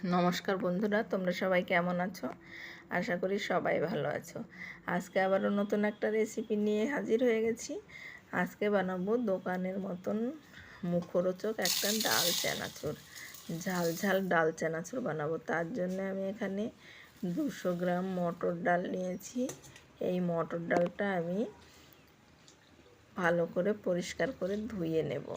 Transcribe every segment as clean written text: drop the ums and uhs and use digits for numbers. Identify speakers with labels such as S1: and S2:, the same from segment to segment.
S1: নমস্কার বন্ধুরা, তোমরা সবাই কেমন আছো? আশা করি সবাই ভালো আছো। আজকে আবারও নতুন একটা রেসিপি নিয়ে হাজির হয়ে গেছি। আজকে বানাবো দোকানের মতন মুখরোচক একটা ডাল চানাচুর, ঝাল ঝাল ডাল চানাচুর বানাবো। তার জন্য আমি এখানে 200 গ্রাম মটর ডাল নিয়েছি। এই মটর ডালটা আমি ভালো করে পরিষ্কার করে ধুয়ে নেব।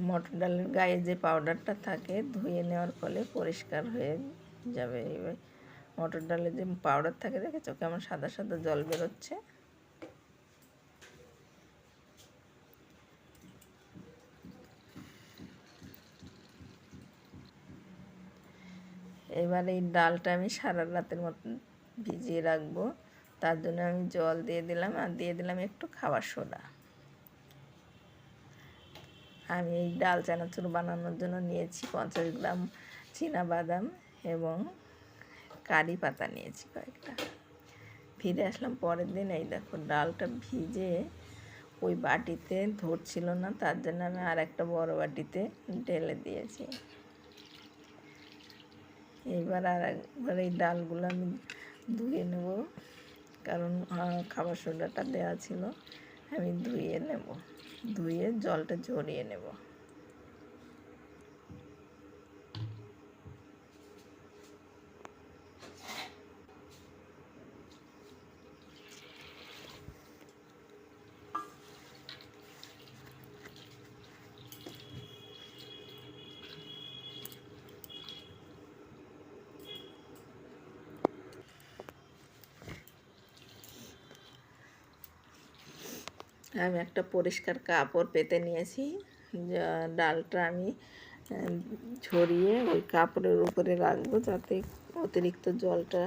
S1: মটর ডালের গায়ে যে পাউডারটা থাকে ধুয়ে নেওয়ার ফলে পরিষ্কার হয়ে যাবে। এবার মটর ডালের যে পাউডার থাকে, দেখেছো কেমন সাদা সাদা জল বেরোচ্ছে? এবার এই ডালটা আমি সারা রাতের মতন ভিজিয়ে রাখবো। তার জন্য আমি জল দিয়ে দিলাম, আর দিয়ে দিলাম একটু খাবার সোডা। আমি এই ডাল চানাচুর বানানোর জন্য নিয়েছি 50 গ্রাম বাদাম এবং কারি পাতা নিয়েছি কয়েকটা। ফিরে আসলাম পরের দিন। এই দেখো ডালটা ভিজে ওই বাটিতে ধরছিল না, তার জন্য আমি আর একটা বড় বাটিতে ঢেলে দিয়েছি। এইবার আর একবার এই ডালগুলো আমি ধুয়ে নেব, কারণ খাবার সোডাটা দেওয়া ছিল। আমি ধুয়ে নেব, ধুয়ে জলটা ঝরিয়ে নেব। আমি একটা পরিষ্কার কাপড় পেতে নিয়েছি। ডালটা আমি ঝরিয়ে ওই কাপড়ের উপরে রাখবো, যাতে অতিরিক্ত জলটা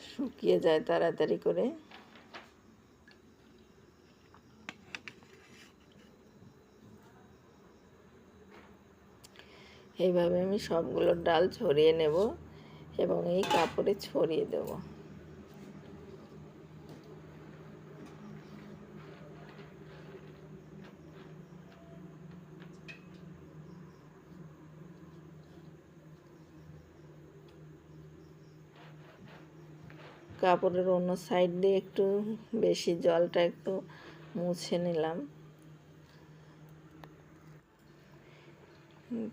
S1: শুকিয়ে যায় তাড়াতাড়ি করে। এইভাবে আমি সবগুলো ডাল ছড়িয়ে নেব এবং এই কাপড়ে ছড়িয়ে দেব। কাপড়ের অন্য সাইড দিয়ে একটু বেশি জলটা একটু মুছে নিলাম।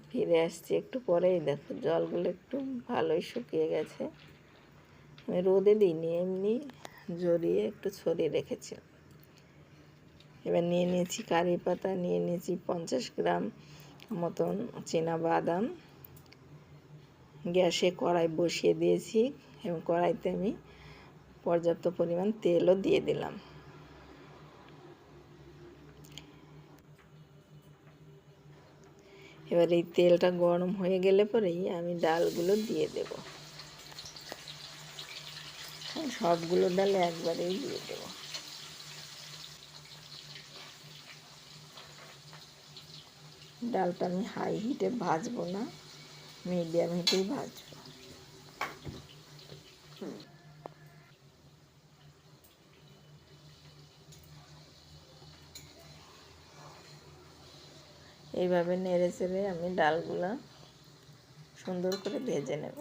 S1: ফিরে আসছি একটু পরেই, দেখো জলগুলো একটু ভালোই শুকিয়ে গেছে। আমি রোদে দিইনি, এমনি জড়িয়ে একটু ছড়িয়ে রেখেছিলাম। এবার নিয়ে নিয়েছি কারি পাতা, নিয়ে নিয়েছি 50 গ্রাম মতন বাদাম। গ্যাসে কড়াই বসিয়ে দিয়েছি এবং কড়াইতে আমি পর্যাপ্ত পরিমাণ তেলও দিয়ে দিলাম। এবার এই তেলটা গরম হয়ে গেলে পরেই আমি ডালগুলো দিয়ে দেব। সবগুলো ডাল একবারেই দিয়ে দেব। ডালটা আমি হাই হিটে ভাজবো না, মিডিয়াম হিটেই ভাজবো। এইভাবে নেড়ে চেড়ে আমি ডালগুলো সুন্দর করে ভেজে নেব।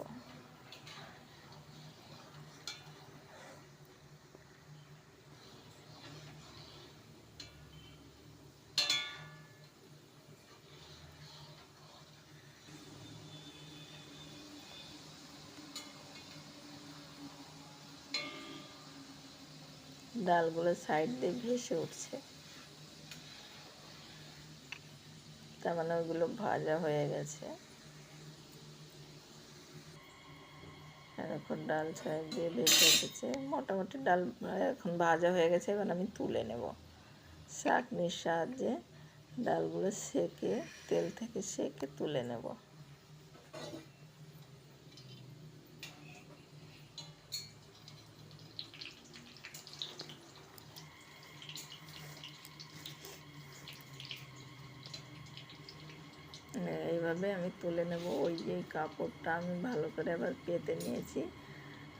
S1: ডালগুলো সাইড দিয়ে ভেসে উঠছে, তার মানে ওইগুলো ভাজা হয়ে গেছে। এখন ডাল সাইড দিয়ে ভেসে উঠেছে, মোটামুটি ডাল এখন ভাজা হয়ে গেছে। এবার আমি তুলে নেব চাটনির সাহায্যে। ডালগুলো সেকে, তেল থেকে সেকে তুলে নেব। এইভাবে আমি তুলে নেব। ওই যে কাপড়টা আমি ভালো করে আবার পেতে নিয়েছি,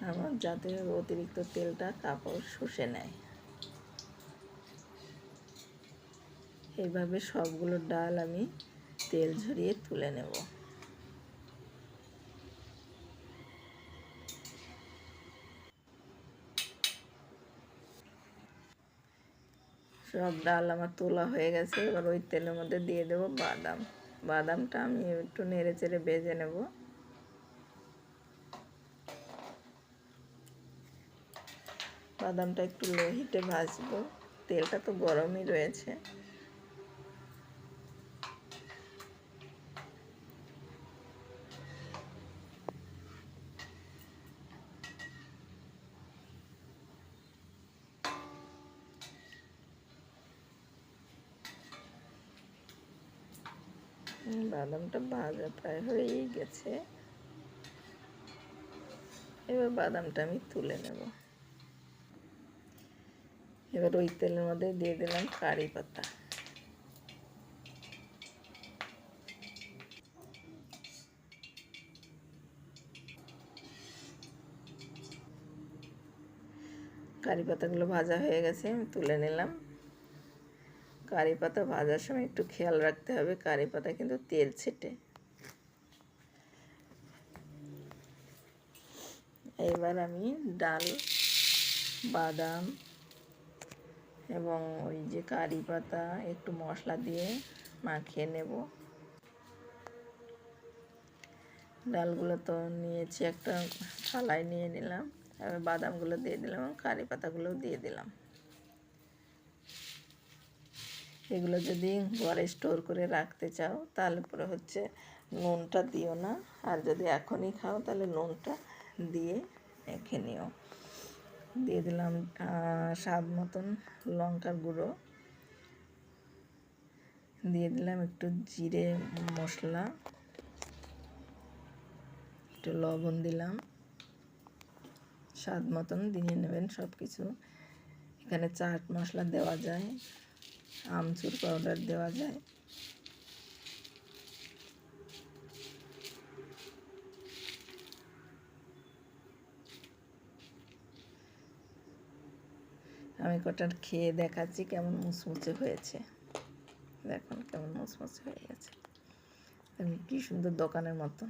S1: আমার যাতে অতিরিক্ত তেলটা কাপড় শুষে নেয়। এইভাবে সবগুলো ডাল আমি তেল ঝরিয়ে তুলে নেব। সব ডাল আমার তোলা হয়ে গেছে। এবার ওই তেলের মধ্যে দিয়ে দেব বাদাম। বাদামটা আমি একটু নেড়ে চেড়ে ভেজে নেব। বাদামটা একটু লো হিটে ভাজবো। তেলটা তো গরমই রয়েছে। বাদামটা ভাজা প্রায় হয়েই গেছে। এবার বাদামটা আমি তুলে নেব। এবার ওই তেলের মধ্যে দিয়ে দিলাম কারি পাতা। কারি পাতাগুলো ভাজা হয়ে গেছে, আমি তুলে নিলাম। কারি পাতা ভাজার সময় একটু খেয়াল রাখতে হবে, কারি পাতা কিন্তু তেল ছেটে। এবার আমি ডাল, বাদাম এবং ওই যে কারি পাতা একটু মশলা দিয়ে মাখিয়ে নেব। ডালগুলো তো নিয়েছি, একটা থালায় নিয়ে নিলাম। এবার বাদামগুলো দিয়ে দিলাম, কারি পাতাগুলোও দিয়ে দিলাম। এগুলো যদি ঘরে স্টোর করে রাখতে চাও তাহলে পরে হচ্ছে নুনটা দিও না, আর যদি এখনই খাও তাহলে নুনটা দিয়ে মেখে নিও। দিয়ে দিলাম স্বাদ মতন লঙ্কার গুঁড়ো, দিয়ে দিলাম একটু জিরে মশলা, একটু লবণ দিলাম, স্বাদ মতন দিয়ে নেবেন সব কিছু। এখানে চাট মশলা দেওয়া যায়, আমচুর পাউডার দেওয়া যায়। আমি কটা খেয়ে দেখাচ্ছি কেমন মুচমুচে হয়েছে। দেখুন কেমন মুচমুচে হয়ে গেছে, কি সুন্দর দোকানের মতো।